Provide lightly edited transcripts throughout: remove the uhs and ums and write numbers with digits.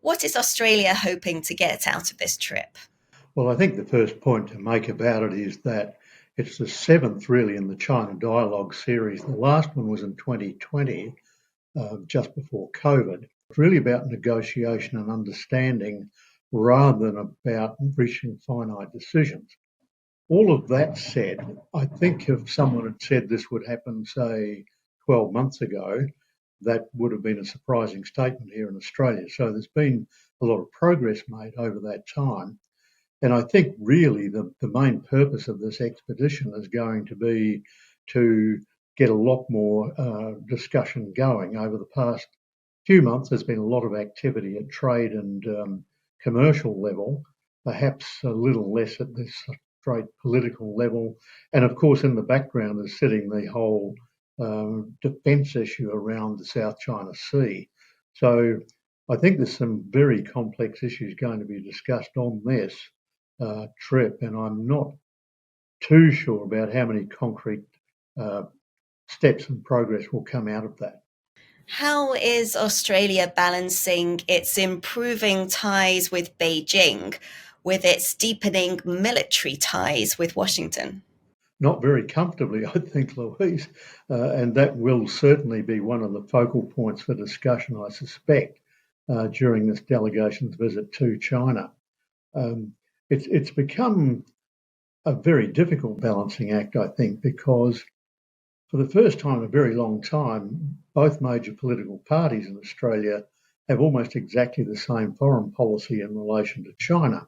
What is Australia hoping to get out of this trip? Well, I think the first point to make about it is that it's the seventh really in the China Dialogue series. The last one was in 2020, just before COVID. It's really about negotiation and understanding rather than about reaching finite decisions. All of that said, I think if someone had said this would happen, say, 12 months ago, that would have been a surprising statement here in Australia. So there's been a lot of progress made over that time. And I think really the main purpose of this expedition is going to be to get a lot more discussion going. Over the past few months, there's been a lot of activity at trade and commercial level, perhaps a little less at this straight political level. And of course, in the background is sitting the whole defence issue around the South China Sea. So I think there's some very complex issues going to be discussed on this trip, and I'm not too sure about how many concrete steps and progress will come out of that. How is Australia balancing its improving ties with Beijing with its deepening military ties with Washington? Not very comfortably, I think, Louise, and that will certainly be one of the focal points for discussion, I suspect, during this delegation's visit to China. It's become a very difficult balancing act, I think, because for the first time in a very long time, both major political parties in Australia have almost exactly the same foreign policy in relation to China.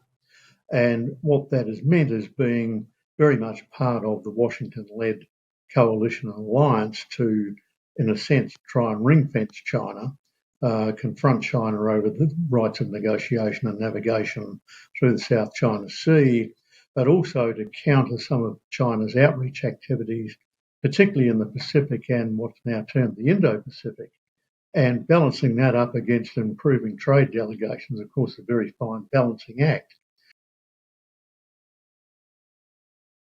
And what that has meant is being very much part of the Washington-led coalition and alliance to, in a sense, try and ring-fence China, confront China over the rights of negotiation and navigation through the South China Sea, but also to counter some of China's outreach activities, particularly in the Pacific and what's now termed the Indo-Pacific. And balancing that up against improving trade delegations, of course, a very fine balancing act.